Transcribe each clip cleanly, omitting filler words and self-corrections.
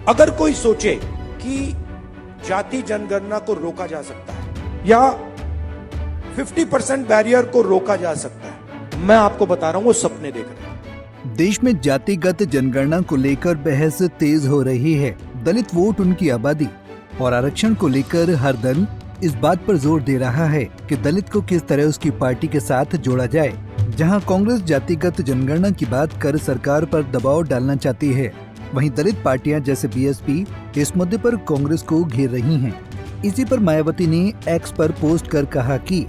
अगर कोई सोचे कि जाति जनगणना को रोका जा सकता है या 50% बैरियर को रोका जा सकता है, मैं आपको बता रहा हूं वो सपने देख रहे हैं। देश में जातिगत जनगणना को लेकर बहस तेज हो रही है। दलित वोट, उनकी आबादी और आरक्षण को लेकर हर दल इस बात पर जोर दे रहा है कि दलित को किस तरह उसकी पार्टी के साथ जोड़ा जाए। जहां कांग्रेस जातिगत जनगणना की बात कर सरकार पर दबाव डालना चाहती है, वहीं दलित पार्टियां जैसे बीएसपी इस मुद्दे पर कांग्रेस को घेर रही हैं। इसी पर मायावती ने एक्स पर पोस्ट कर कहा कि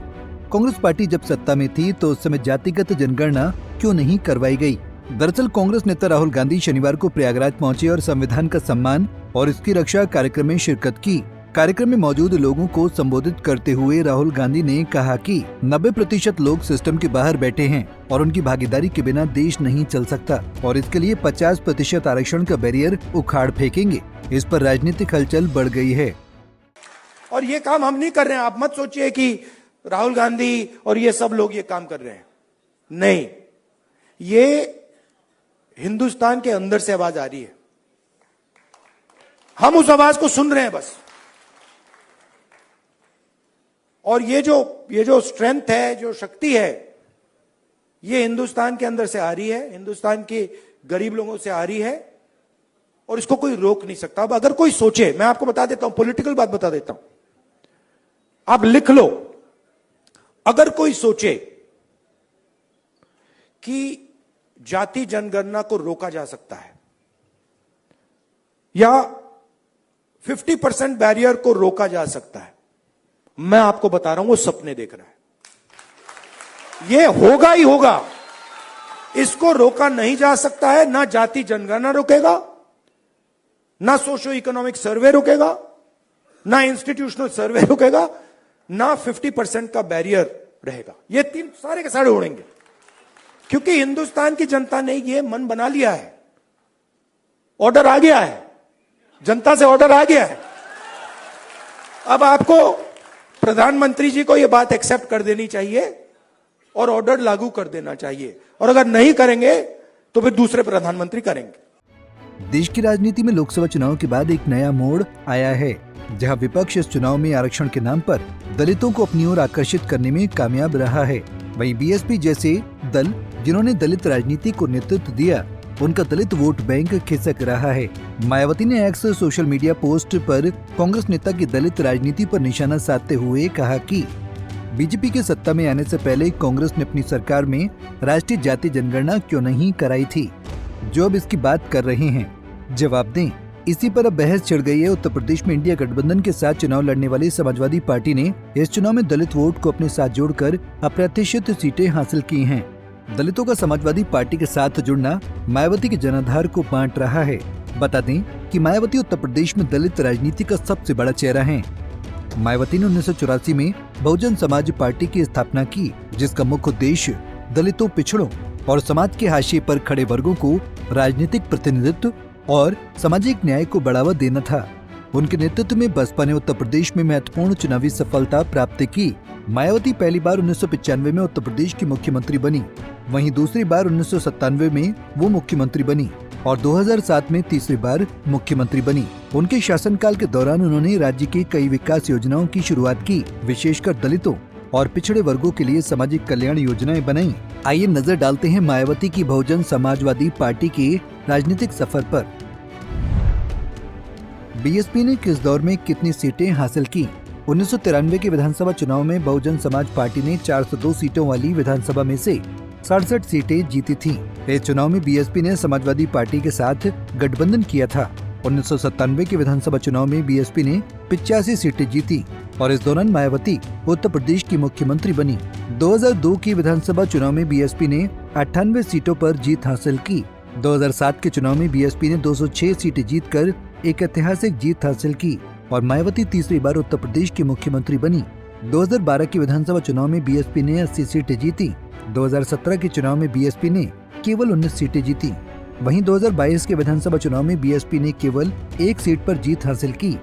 कांग्रेस पार्टी जब सत्ता में थी तो उस समय जातिगत जनगणना क्यों नहीं करवाई गई। दरअसल कांग्रेस नेता राहुल गांधी शनिवार को प्रयागराज पहुंचे और संविधान का सम्मान और इसकी रक्षा कार्यक्रम में शिरकत की। कार्यक्रम में मौजूद लोगों को संबोधित करते हुए राहुल गांधी ने कहा कि 90% लोग सिस्टम के बाहर बैठे हैं और उनकी भागीदारी के बिना देश नहीं चल सकता और इसके लिए 50% आरक्षण का बैरियर उखाड़ फेंकेंगे। इस पर राजनीतिक हलचल बढ़ गई है। और ये काम हम नहीं कर रहे हैं। आप मत सोचिए कि राहुल गांधी और ये सब लोग ये काम कर रहे हैं। नहीं, ये हिंदुस्तान के अंदर से आवाज आ रही है, हम उस आवाज को सुन रहे हैं बस। और ये जो स्ट्रेंथ है, जो शक्ति है, ये हिंदुस्तान के अंदर से आ रही है, हिंदुस्तान के गरीब लोगों से आ रही है और इसको कोई रोक नहीं सकता। अब अगर कोई सोचे, मैं आपको बता देता हूं, पॉलिटिकल बात बता देता हूं, आप लिख लो। अगर कोई सोचे कि जाति जनगणना को रोका जा सकता है या 50% बैरियर को रोका जा सकता है, मैं आपको बता रहा हूं वो सपने देख रहा है। ये होगा ही होगा, इसको रोका नहीं जा सकता है। ना जाति जनगणना रोकेगा, ना सोशो इकोनॉमिक सर्वे रोकेगा, ना इंस्टीट्यूशनल सर्वे रोकेगा, ना 50% का बैरियर रहेगा। ये तीन सारे के सारे उड़ेंगे, क्योंकि हिंदुस्तान की जनता ने ये मन बना लिया है। ऑर्डर आ गया है, जनता से ऑर्डर आ गया है। अब आपको प्रधानमंत्री जी को यह बात एक्सेप्ट कर देनी चाहिए और ऑर्डर लागू कर देना चाहिए, और अगर नहीं करेंगे तो फिर दूसरे प्रधानमंत्री करेंगे। देश की राजनीति में लोकसभा चुनाव के बाद एक नया मोड़ आया है, जहां विपक्ष इस चुनाव में आरक्षण के नाम पर दलितों को अपनी ओर आकर्षित करने में कामयाब रहा है। वहीं बीएसपी जैसे दल, जिन्होंने दलित राजनीति को नेतृत्व दिया, उनका दलित वोट बैंक खिसक रहा है। मायावती ने एक्स सोशल मीडिया पोस्ट पर कांग्रेस नेता की दलित राजनीति पर निशाना साधते हुए कहा कि बीजेपी के सत्ता में आने से पहले कांग्रेस ने अपनी सरकार में राष्ट्रीय जाति जनगणना क्यों नहीं कराई थी, जो अब इसकी बात कर रहे हैं, जवाब दें। इसी पर अब बहस छिड़ गई है। उत्तर प्रदेश में इंडिया गठबंधन के साथ चुनाव लड़ने वाली समाजवादी पार्टी ने इस चुनाव में दलित वोट को अपने साथ जोड़कर अप्रत्याशित सीटें हासिल की हैं। दलितों का समाजवादी पार्टी के साथ जुड़ना मायावती के जनाधार को बांट रहा है। बता दें कि मायावती उत्तर प्रदेश में दलित राजनीति का सबसे बड़ा चेहरा है। मायावती ने 1984 में बहुजन समाज पार्टी की स्थापना की, जिसका मुख्य उद्देश्य दलितों, पिछड़ों और समाज के हाशिए पर खड़े वर्गों को राजनीतिक प्रतिनिधित्व और सामाजिक न्याय को बढ़ावा देना था। उनके नेतृत्व में बसपा ने उत्तर प्रदेश में महत्वपूर्ण चुनावी सफलता प्राप्त की। मायावती पहली बार 1995 में उत्तर प्रदेश की मुख्यमंत्री बनी, वहीं दूसरी बार 1997 में वो मुख्यमंत्री बनी और 2007 में तीसरी बार मुख्यमंत्री बनी। उनके शासनकाल के दौरान उन्होंने राज्य की कई विकास योजनाओं की शुरुआत की, विशेषकर दलितों और पिछड़े वर्गों के लिए सामाजिक कल्याण योजनाएं बनाई। आइए नजर डालते हैं मायावती की बहुजन समाजवादी पार्टी के राजनीतिक सफर पर। बीएसपी ने किस दौर में कितनी सीटें हासिल की? 1993 के विधानसभा चुनाव में बहुजन समाज पार्टी ने 402 सीटों वाली विधानसभा में से 67 सीटें जीती थीं। इस चुनाव में बीएसपी ने समाजवादी पार्टी के साथ गठबंधन किया था। 1997 के विधानसभा चुनाव में बीएसपी ने 85 सीटें जीती और इस दौरान मायावती उत्तर प्रदेश की मुख्यमंत्री बनी। 2002 की विधानसभा चुनाव में बीएसपी ने 98 सीटों पर जीत हासिल की। 2007 के चुनाव में बीएसपी ने 206 सीटें जीतकर एक ऐतिहासिक जीत हासिल की और मायावती तीसरी बार उत्तर प्रदेश की मुख्यमंत्री बनी। 2012 के विधानसभा चुनाव में बीएसपी ने 80 सीटें जीती। 2017 के चुनाव में बीएसपी ने केवल 19 सीटें जीती। वहीं 2022 के विधानसभा चुनाव में बीएसपी ने केवल एक सीट पर जीत हासिल की।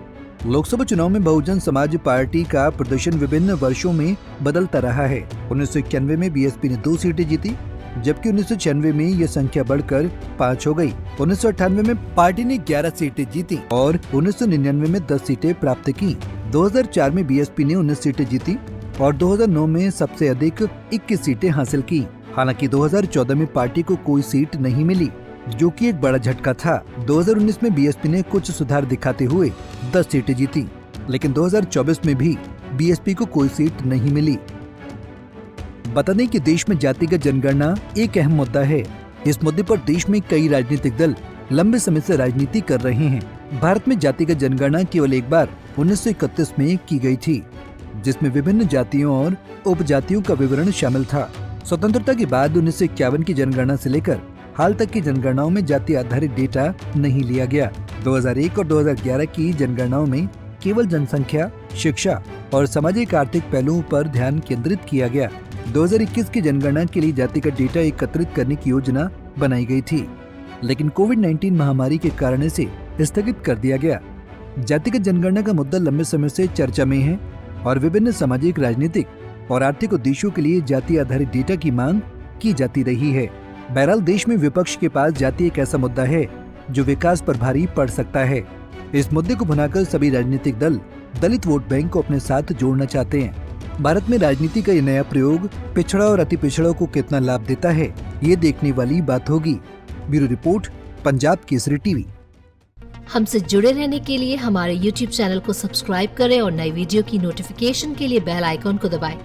लोकसभा चुनाव में बहुजन समाज पार्टी का प्रदर्शन विभिन्न वर्षों में बदलता रहा है। 1991 में बीएसपी ने 2 सीटें जीती, जबकि 1996 में ये संख्या बढ़कर 5 हो गई। 1998 में पार्टी ने 11 सीटें जीती और 1999 में 10 सीटें प्राप्त की। 2004 में बीएसपी ने 19 सीटें जीती और 2009 में सबसे अधिक 21 सीटें हासिल की। हालांकि 2014 में पार्टी को कोई सीट नहीं मिली, जो कि एक बड़ा झटका था। 2019 में बीएसपी ने कुछ सुधार दिखाते हुए 10 सीटें जीती, लेकिन 2024 में भी बीएसपी को कोई सीट नहीं मिली। बता दें कि देश में जातिगत जनगणना एक अहम मुद्दा है। इस मुद्दे पर देश में कई राजनीतिक दल लंबे समय से राजनीति कर रहे हैं। भारत में जातिगत जनगणना केवल एक बार 1931 में की गई थी, जिसमें विभिन्न जातियों और उपजातियों का विवरण शामिल था। स्वतंत्रता के बाद 1951 की जनगणना से लेकर हाल तक की जनगणनाओं में जाति आधारित डेटा नहीं लिया गया। 2001 और 2011 की जनगणनाओं में केवल जनसंख्या, शिक्षा और सामाजिक आर्थिक पहलुओं पर ध्यान केंद्रित किया गया। 2021 की जनगणना के लिए जातिगत डेटा एकत्रित करने की योजना बनाई गई थी, लेकिन कोविड-19 महामारी के कारण इसे स्थगित कर दिया गया। जातिगत जनगणना का मुद्दा लंबे समय से चर्चा में है और विभिन्न सामाजिक, राजनीतिक और आर्थिक उद्देश्यों के लिए जाति आधारित डेटा की मांग की जाती रही है। बहरहाल देश में विपक्ष के पास जाति एक ऐसा मुद्दा है जो विकास पर भारी पड़ सकता है। इस मुद्दे को भुनाकर सभी राजनीतिक दल दलित वोट बैंक को अपने साथ जोड़ना चाहते हैं। भारत में राजनीति का ये नया प्रयोग पिछड़ा और अति पिछड़ों को कितना लाभ देता है, ये देखने वाली बात होगी। Bureau report, Punjab Kesari TV. हमसे जुड़े रहने के लिए हमारे YouTube चैनल को सब्सक्राइब करें और नई वीडियो की नोटिफिकेशन के लिए बेल आइकॉन को दबाएं।